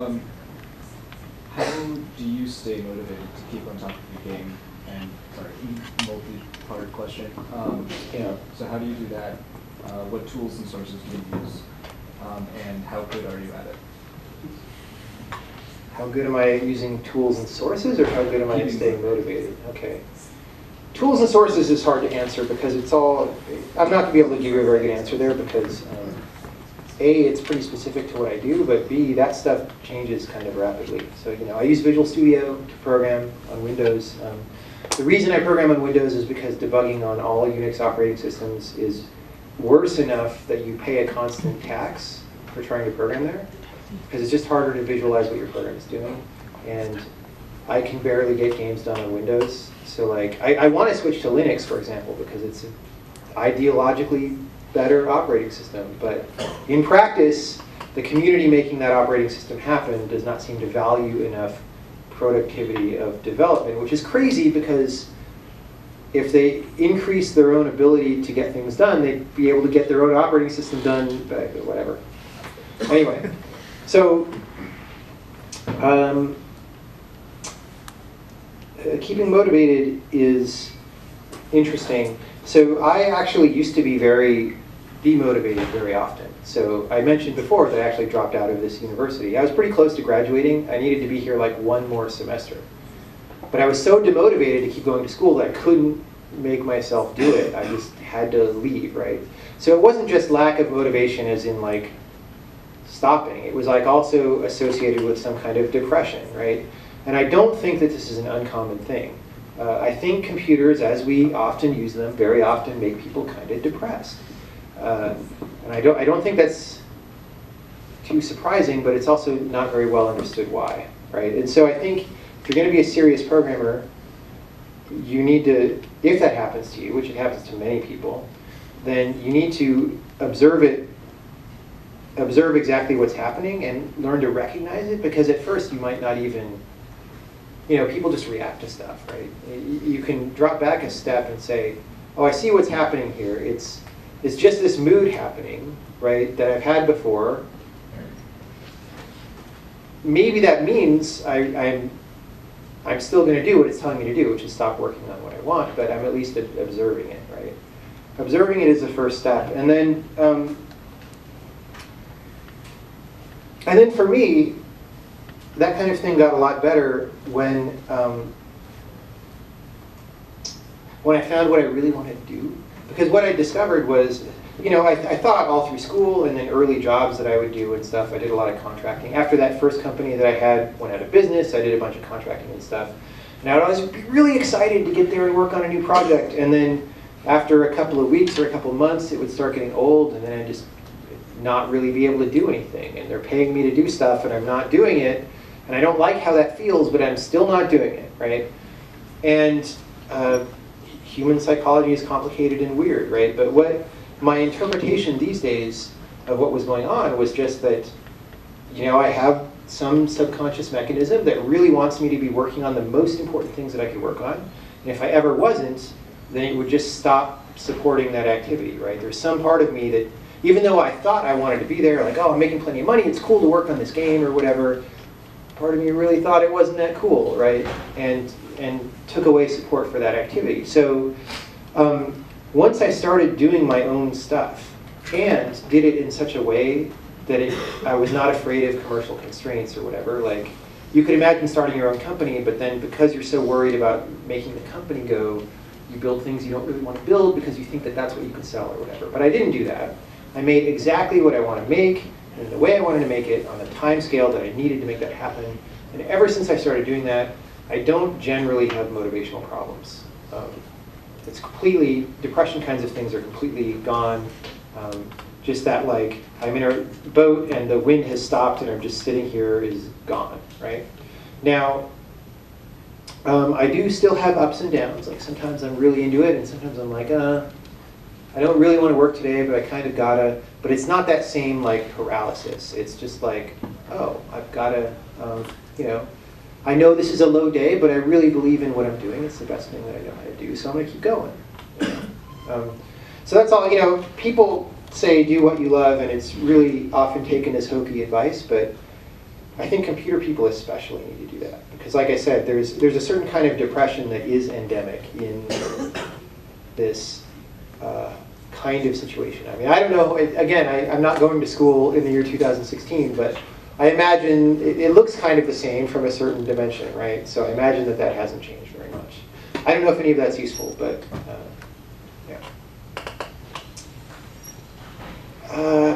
Um, how do you stay motivated to keep on top of your game? And sorry, multi-part question. So how do you do that? What tools and sources do you use? And how good are you at it? How good am I using tools and sources, or how good am I at staying motivated? Okay. Tools and sources is hard to answer because it's all, I'm not going to be able to give you a very good answer there because A, it's pretty specific to what I do, but B, that stuff changes kind of rapidly. So, I use Visual Studio to program on Windows. The reason I program on Windows is because debugging on all Unix operating systems is worse enough that you pay a constant tax for trying to program there, because it's just harder to visualize what your program is doing. And I can barely get games done on Windows. So I want to switch to Linux, for example, because it's an ideologically better operating system. But in practice, the community making that operating system happen does not seem to value enough productivity of development, which is crazy because if they increase their own ability to get things done, they'd be able to get their own operating system done, but whatever. Anyway, so keeping motivated is interesting. So I actually used to be very demotivated very often. So I mentioned before that I actually dropped out of this university. I was pretty close to graduating. I needed to be here like one more semester. But I was so demotivated to keep going to school that I couldn't make myself do it. I just had to leave, right? So it wasn't just lack of motivation as in like stopping. It was like also associated with some kind of depression, right? And I don't think that this is an uncommon thing. I think computers, as we often use them, very often make people kind of depressed. And I don't think that's too surprising, but it's also not very well understood why, right? And so I think if you're going to be a serious programmer, you need to, if that happens to you, which it happens to many people, then you need to observe exactly what's happening and learn to recognize it, because at first you might not even, people just react to stuff, right? You can drop back a step and say, oh, I see what's happening here. It's just this mood happening, right, that I've had before. Maybe that means I'm still going to do what it's telling me to do, which is stop working on what I want, but I'm at least observing it, right? Observing it is the first step. And then for me, that kind of thing got a lot better when I found what I really wanted to do. Because what I discovered was, I thought all through school and then early jobs that I would do and stuff, I did a lot of contracting. After that first company that I had went out of business, I did a bunch of contracting and stuff. And I would always be really excited to get there and work on a new project. And then after a couple of weeks or a couple of months, it would start getting old, and then I'd just not really be able to do anything. And they're paying me to do stuff, and I'm not doing it. And I don't like how that feels, but I'm still not doing it, right? And human psychology is complicated and weird, right? But what my interpretation these days of what was going on was just that, I have some subconscious mechanism that really wants me to be working on the most important things that I could work on. And if I ever wasn't, then it would just stop supporting that activity, right? There's some part of me that, even though I thought I wanted to be there, like, oh, I'm making plenty of money, it's cool to work on this game or whatever, part of me really thought it wasn't that cool, right? And took away support for that activity. So once I started doing my own stuff and did it in such a way that I was not afraid of commercial constraints or whatever, like you could imagine starting your own company, but then because you're so worried about making the company go, you build things you don't really want to build because you think that that's what you can sell or whatever. But I didn't do that. I made exactly what I want to make in the way I wanted to make it on the time scale that I needed to make that happen. And ever since I started doing that, I don't generally have motivational problems. It's completely, depression kinds of things are completely gone. Just that like, I'm in a boat and the wind has stopped and I'm just sitting here is gone, right? Now, I do still have ups and downs. Like sometimes I'm really into it and sometimes I'm like, I don't really want to work today, but I kind of gotta. But it's not that same like paralysis. It's just like, oh, I've gotta, I know this is a low day, but I really believe in what I'm doing. It's the best thing that I know how to do, so I'm going to keep going. So that's all. People say do what you love, and it's really often taken as hokey advice, but I think computer people especially need to do that. Because like I said, there's a certain kind of depression that is endemic in this kind of situation. I mean, I don't know, again, I'm not going to school in the year 2016, but I imagine it looks kind of the same from a certain dimension, right? So I imagine that that hasn't changed very much. I don't know if any of that's useful, but yeah.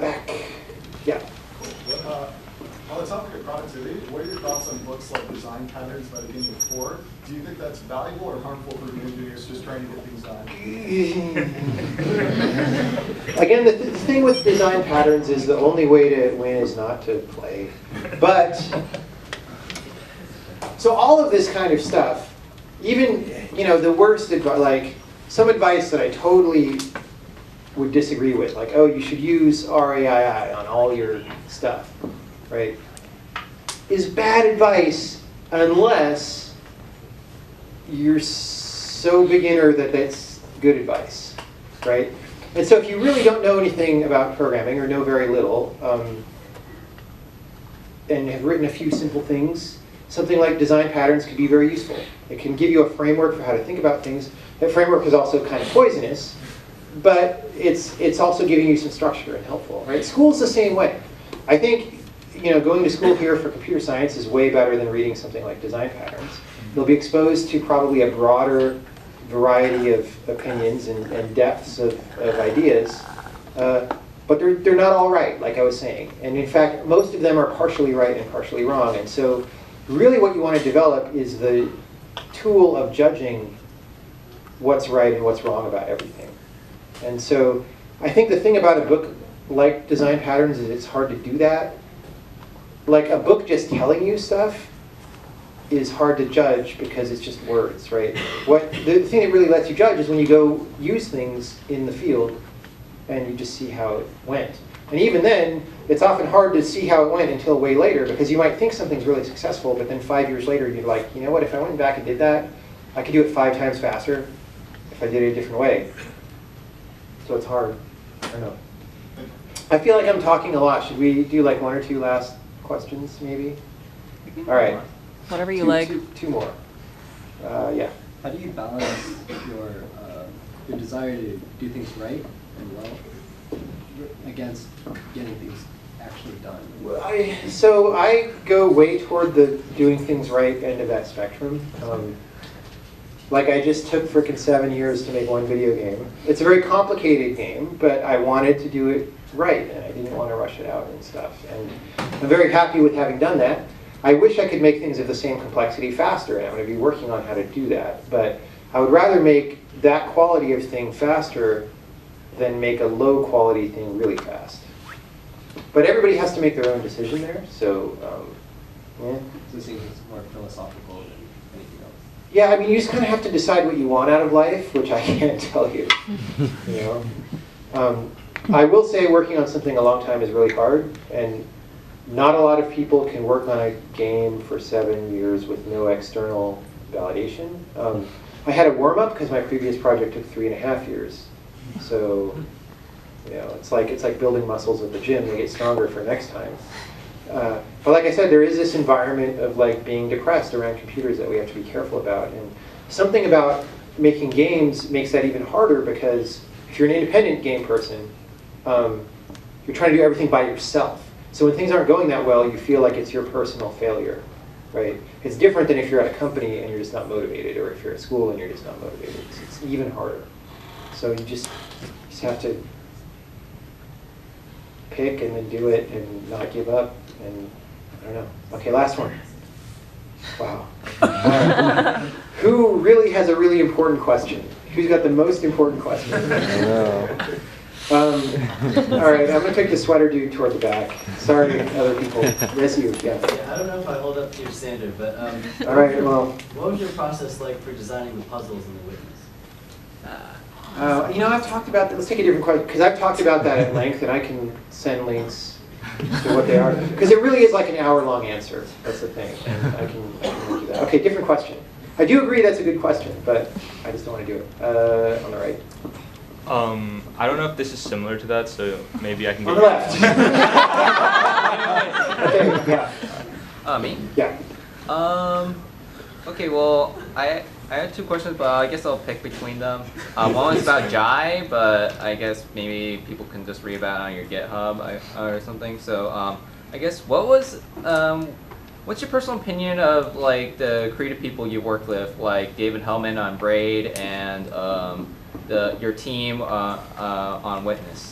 Back, yeah. On the topic of productivity, what are your thoughts on books like Design Patterns by Daniel Ford? Do you think that's valuable or harmful for engineers just trying to get things done? Again, the thing with design patterns is the only way to win is not to play. But, so all of this kind of stuff, even, the worst advice, like some advice that I totally would disagree with, like, oh, you should use RAII on all your stuff, right, is bad advice unless you're so beginner that that's good advice, right? And so if you really don't know anything about programming or know very little, and have written a few simple things, something like design patterns could be very useful. It can give you a framework for how to think about things. That framework is also kind of poisonous, but it's also giving you some structure and helpful, right? School's the same way. I think going to school here for computer science is way better than reading something like design patterns. You'll be exposed to probably a broader variety of opinions and depths of ideas, but they're not all right, like I was saying. And in fact, most of them are partially right and partially wrong. And so really what you want to develop is the tool of judging what's right and what's wrong about everything. And so I think the thing about a book like Design Patterns is it's hard to do that. Like a book just telling you stuff is hard to judge because it's just words, right? The thing that really lets you judge is when you go use things in the field and you just see how it went. And even then, it's often hard to see how it went until way later because you might think something's really successful, but then 5 years later you're like, you know what, if I went back and did that, I could do it 5 times faster if I did it a different way. So it's hard. I don't know. I feel like I'm talking a lot. Should we do like 1 or 2 last questions, maybe? All right. Whatever you like. Two more. Yeah. How do you balance your desire to do things right and well against getting things actually done? So I go way toward the doing things right end of that spectrum. Like I just took frickin' 7 years to make one video game. It's a very complicated game, but I wanted to do it right, and I didn't want to rush it out and stuff. And I'm very happy with having done that. I wish I could make things of the same complexity faster, and I'm going to be working on how to do that. But I would rather make that quality of thing faster than make a low quality thing really fast. But everybody has to make their own decision there, so yeah. So it seems more philosophical than anything else. Yeah, I mean, you just kind of have to decide what you want out of life, which I can't tell you. I will say working on something a long time is really hard, and not a lot of people can work on a game for 7 years with no external validation. I had a warm-up because my previous project took 3.5 years. So, it's like building muscles at the gym. They get stronger for next time. But like I said, there is this environment of like being depressed around computers that we have to be careful about. And something about making games makes that even harder because if you're an independent game person, you're trying to do everything by yourself. So when things aren't going that well, you feel like it's your personal failure, right? It's different than if you're at a company and you're just not motivated, or if you're at school and you're just not motivated. It's even harder. So you just have to pick and then do it and not give up. And I don't know. Okay, last one. Wow. Who really has a really important question? Who's got the most important question? All right, I'm going to take the sweater dude toward the back. Sorry, other people. Yes, you. Yeah. I don't know if I hold up to your standard, but all right. Well, what was your process like for designing the puzzles in the witness? I've talked about that. Let's take a different question because I've talked about that at length, and I can send links to what they are because it really is like an hour-long answer. That's the thing, and I can do that. Okay, different question. I do agree that's a good question, but I just don't want to do it. On the right. I don't know if this is similar to that, so maybe I can On get the left. Okay, yeah. Me? Yeah. Okay, well, I had two questions, but I guess I'll pick between them. One was about Jai, but I guess maybe people can just read about it on your GitHub or something. So I guess what's your personal opinion of like the creative people you work with, like David Hellman on Braid and your team on Witness?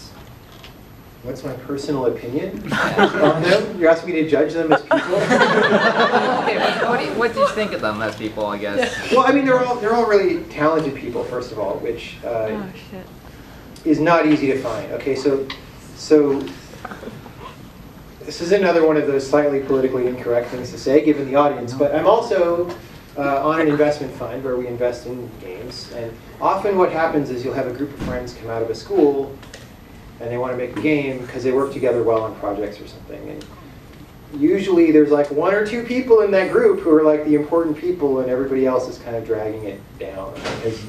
What's my personal opinion on them? You're asking me to judge them as people? Okay, what do you think of them as people, I guess? Well, I mean, they're all really talented people, first of all, which is not easy to find. Okay, so this is another one of those slightly politically incorrect things to say, given the audience. But I'm also on an investment fund where we invest in games, and often what happens is you'll have a group of friends come out of a school and they want to make a game because they work together well on projects or something. And usually there's like one or two people in that group who are like the important people, and everybody else is kind of dragging it down. Because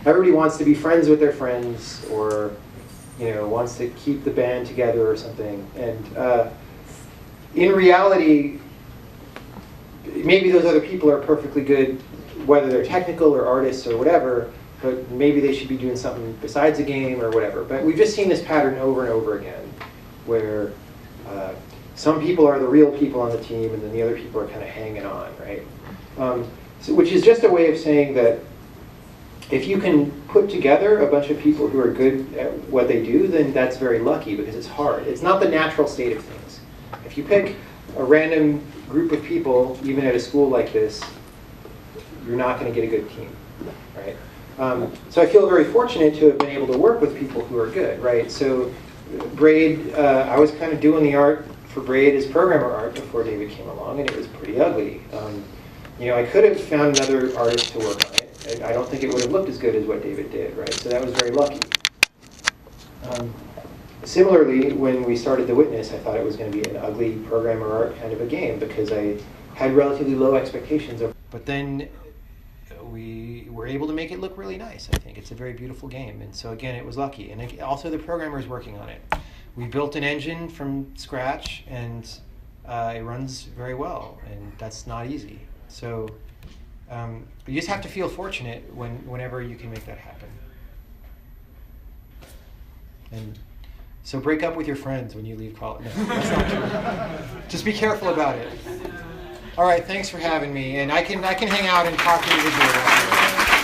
everybody wants to be friends with their friends, or wants to keep the band together or something. And in reality, maybe those other people are perfectly good, whether they're technical or artists or whatever, but maybe they should be doing something besides a game or whatever. But we've just seen this pattern over and over again, where some people are the real people on the team, and then the other people are kind of hanging on, right? Which is just a way of saying that if you can put together a bunch of people who are good at what they do, then that's very lucky, because it's hard. It's not the natural state of things. If you pick a random group of people, even at a school like this, you're not going to get a good team, right? So I feel very fortunate to have been able to work with people who are good, right? So Braid, I was kind of doing the art for Braid as programmer art before David came along, and it was pretty ugly. I could have found another artist to work on it. I don't think it would have looked as good as what David did, right? So that was very lucky. Similarly, when we started The Witness, I thought it was going to be an ugly programmer art kind of a game, because I had relatively low expectations. But then we were able to make it look really nice, I think. It's a very beautiful game. And so again, it was lucky. And also the programmer is working on it. We built an engine from scratch, and it runs very well. And that's not easy. So you just have to feel fortunate whenever you can make that happen. And so break up with your friends when you leave college. No, that's not true. Just be careful about it. All right, thanks for having me. And I can hang out and talk individually.